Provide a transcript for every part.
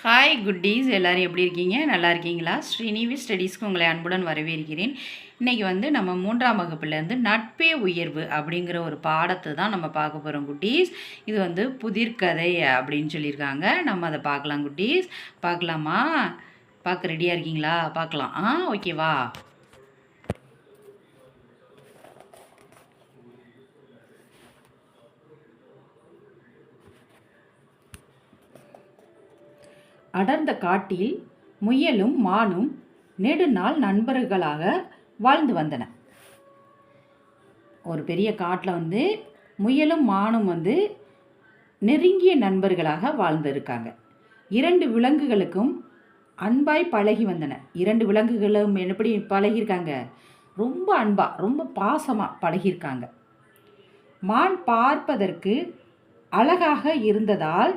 Hi குட்டீஸ், எல்லோரும் எப்படி இருக்கீங்க? நல்லா இருக்கீங்களா? ஸ்ரீனிவி ஸ்டடீஸ்க்கு உங்களை அன்புடன் வரவேற்கிறேன். இன்றைக்கி நம்ம 3ஆம் வகுப்புலேருந்து நட்பே உயர்வு அப்படிங்கிற ஒரு பாடத்தை தான் நம்ம பார்க்க போகிறோம் குட்டீஸ். இது புதிர்கதை அப்படின்னு சொல்லியிருக்காங்க. நம்ம அதை பார்க்கலாம் குட்டீஸ். பார்க்கலாமா? பார்க்க ரெடியாக இருக்கீங்களா? பார்க்கலாம். ஓகேவா? அடர்ந்த காட்டில் முயலும் மானும் நெடுநாள் நண்பர்களாக வாழ்ந்து வந்தன. ஒரு பெரிய காட்டில் முயலும் மானும் நெருங்கிய நண்பர்களாக வாழ்ந்திருக்காங்க. 2 விலங்குகளுக்கும் அன்பாய் பழகி வந்தன. 2 விலங்குகளும் எப்படி பழகியிருக்காங்க? ரொம்ப அன்பாக, ரொம்ப பாசமாக பழகியிருக்காங்க. மான் பார்ப்பதற்கு அழகாக இருந்ததால்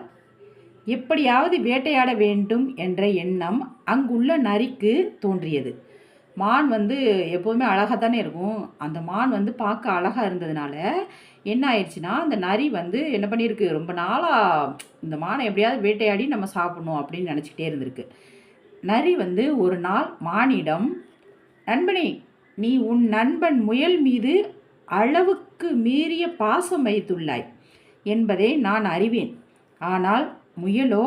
எப்படியாவது வேட்டையாட வேண்டும் என்ற எண்ணம் அங்குள்ள நரிக்கு தோன்றியது. மான் எப்போதுமே அழகாக தானே இருக்கும். அந்த மான் பார்க்க அழகாக இருந்ததுனால என்ன ஆயிடுச்சுன்னா, அந்த நரி என்ன பண்ணியிருக்கு, ரொம்ப நாளாக இந்த மானை எப்படியாவது வேட்டையாடி நம்ம சாப்பிடணும் அப்படின்னு நினச்சிக்கிட்டே இருந்திருக்கு. நரி ஒரு நாள் மானிடம், நண்பனே, நீ உன் நண்பன் முயல் மீது அளவுக்கு மீறிய பாசம் வைத்துள்ளாய் என்பதை நான் அறிவேன். ஆனால் முயலோ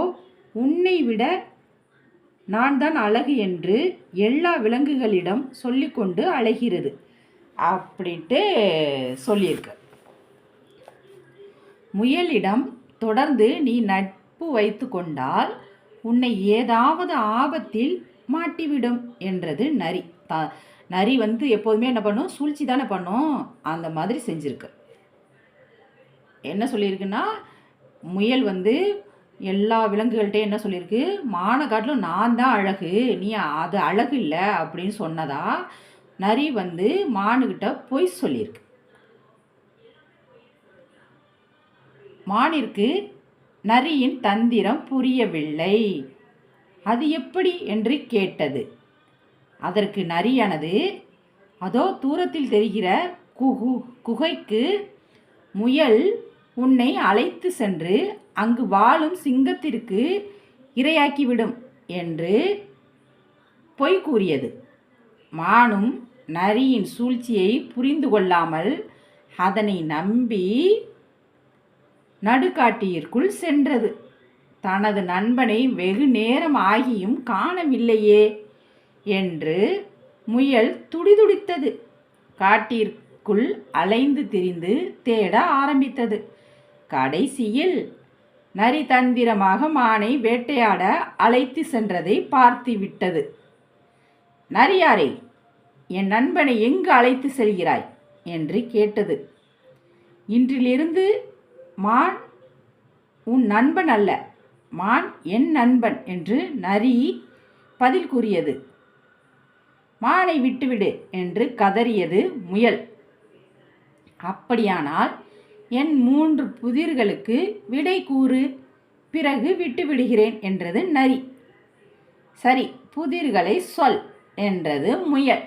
உன்னை விட நான் தான் அழகு என்று எல்லா விலங்குகளிடம் சொல்லிக்கொண்டு அழகிறது அப்படின்ட்டு சொல்லியிருக்கு. முயலிடம் தொடர்ந்து நீ நட்பு வைத்து கொண்டால் உன்னை ஏதாவது ஆபத்தில் மாட்டிவிடும் என்றது நரி. நரி எப்போதுமே என்ன பண்ணும்? சூழ்ச்சி தானே பண்ணும். அந்த மாதிரி செஞ்சுருக்கு. என்ன சொல்லியிருக்குன்னா, முயல் எல்லா விலங்குகள்கிட்டையும் என்ன சொல்லியிருக்கு, மானை காட்டிலும் நான் தான் அழகு, நீ அது அழகு இல்லை அப்படின்னு சொன்னதா நரி மானுக்கிட்ட பொய் சொல்லியிருக்கு. மானிற்கு நரியின் தந்திரம் புரியவில்லை. அது எப்படி என்று கேட்டது. அதற்கு நரியானது, அதோ தூரத்தில் தெரிகிற குகைக்கு முயல் உன்னை அழைத்து சென்று அங்கு வாழும் சிங்கத்திற்கு இரையாக்கிவிடும் என்று பொய் கூறியது. மானும் நரியின் சூழ்ச்சியை புரிந்து கொள்ளாமல் அதனை நம்பி நடுக்காட்டிற்குள் சென்றது. தனது நண்பனை வெகு நேரம் ஆகியும் காணவில்லையே என்று முயல் துடிதுடித்தது. காட்டிற்குள் அலைந்து திரிந்து தேட ஆரம்பித்தது. கடைசியில் நரி தந்திரமாக மானை வேட்டையாட அழைத்து சென்றதை பார்த்து விட்டது. நரியாரே, என் நண்பனை எங்கு அழைத்து செல்கிறாய் என்று கேட்டது. இன்றிலிருந்து மான் உன் நண்பன் அல்ல, மான் என் நண்பன் என்று நரி பதில் கூறியது. மானை விட்டுவிடு என்று கதறியது முயல். அப்படியானால் என் 3 புதிர்களுக்கு விடை கூறு, பிறகு விட்டுவிடுகிறேன் என்றது நரி. சரி, புதிர்களை சொல் என்றது முயல்.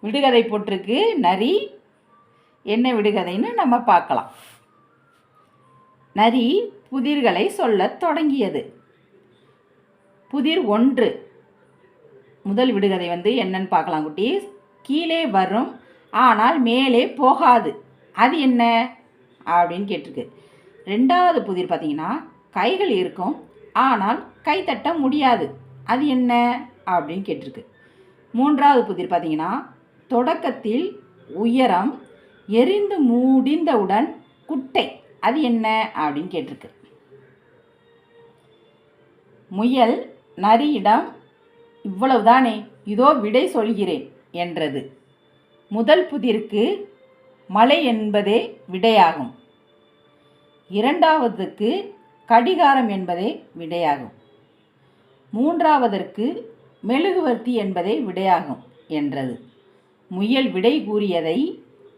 விடுகதை போட்டிருக்கு நரி. என்ன விடுகதைன்னு நம்ம பார்க்கலாம். நரி புதிர்களை சொல்லத் தொடங்கியது. புதிர் 1. முதல் விடுகதை என்னன்னு பார்க்கலாம் குட்டீஸ். கீழே வரும் ஆனால் மேலே போகாது, அது என்ன அப்படின்னு கேட்டிருக்கு. 2வது புதிர் பார்த்தீங்கன்னா, கைகள் இருக்கும் ஆனால் கை தட்ட முடியாது, அது என்ன அப்படின்னு கேட்டிருக்கு. 3வது புதிர் பார்த்தீங்கன்னா, தொடக்கத்தில் உயரம், எரிந்து முடிந்தவுடன் குட்டை, அது என்ன அப்படின்னு கேட்டிருக்கு. முயல் நரியிடம், இவ்வளவுதானே, இதோ விடை சொல்கிறேன் என்றது. முதல் புதிருக்கு மலை என்பதே விடையாகும். 2வதுக்கு கடிகாரம் என்பதே விடையாகும். 3வதற்கு மெழுகுவர்த்தி என்பதே விடையாகும் என்றது. முயல் விடை கூறியதை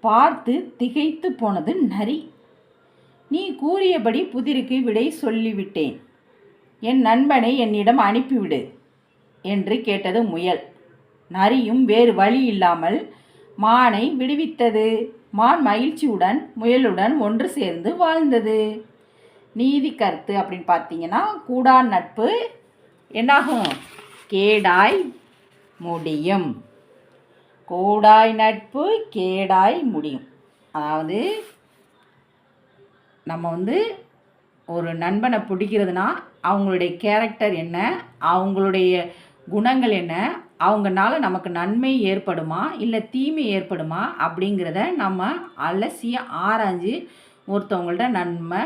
பார்த்து திகைத்து போனது நரி. நீ கூறியபடி புதிருக்கு விடை சொல்லிவிட்டேன், என் நண்பனை என்னிடம் அனுப்பிவிடு என்று கேட்டது முயல். நரியும் வேறு வழி இல்லாமல் மானை விடுவித்தது. மான் மகிழ்ச்சியுடன் முயலுடன் ஒன்று சேர்ந்து வாழ்ந்தது. நீதி கருத்து அப்படின்னு பார்த்தீங்கன்னா கூடா நட்பு என்னாகும்? கேடாய் முடியும். கூடாய் நட்பு கேடாய் முடியும். அதாவது நம்ம ஒரு நண்பனை பிடிக்கிறதுனா அவங்களுடைய கேரக்டர் என்ன, அவங்களுடைய குணங்கள் என்ன, அவங்கனால நமக்கு நன்மை ஏற்படுமா இல்லை தீமை ஏற்படுமா அப்படிங்கிறத நம்ம அலசி ஆராய்ஞ்சு ஒருத்தவங்கள்ட்ட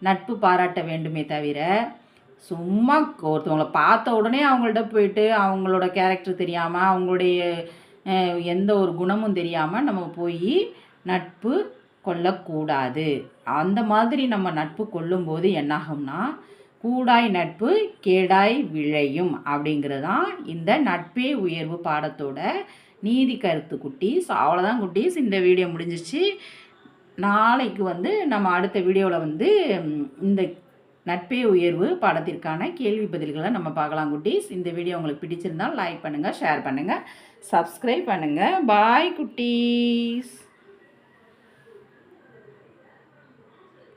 நட்பு பாராட்ட வேண்டுமே தவிர, சும்மா ஒருத்தவங்களை பார்த்த உடனே அவங்கள்ட்ட போயிட்டு அவங்களோட கேரக்டர் தெரியாமல் அவங்களுடைய எந்த ஒரு குணமும் தெரியாமல் நம்ம போய் நட்பு கொள்ளக்கூடாது. அந்த மாதிரி நம்ம நட்பு கொள்ளும்போது என்னாகும்னா கூடாய் நட்பு கேடாய் விழையும் அப்படிங்கிறது தான் இந்த நட்பே உயர்வு பாடத்தோட நீதி கருத்து குட்டீஸ். அவ்வளோதான் குட்டீஸ், இந்த வீடியோ முடிஞ்சிச்சு. நாளைக்கு நம்ம அடுத்த வீடியோவில் இந்த நட்பே உயர்வு பாடத்திற்கான கேள்வி பதில்களை நம்ம பார்க்கலாம் குட்டீஸ். இந்த வீடியோ உங்களுக்கு பிடிச்சிருந்தால் லைக் பண்ணுங்கள், ஷேர் பண்ணுங்கள், சப்ஸ்கிரைப் பண்ணுங்கள். பாய் குட்டீஸ்.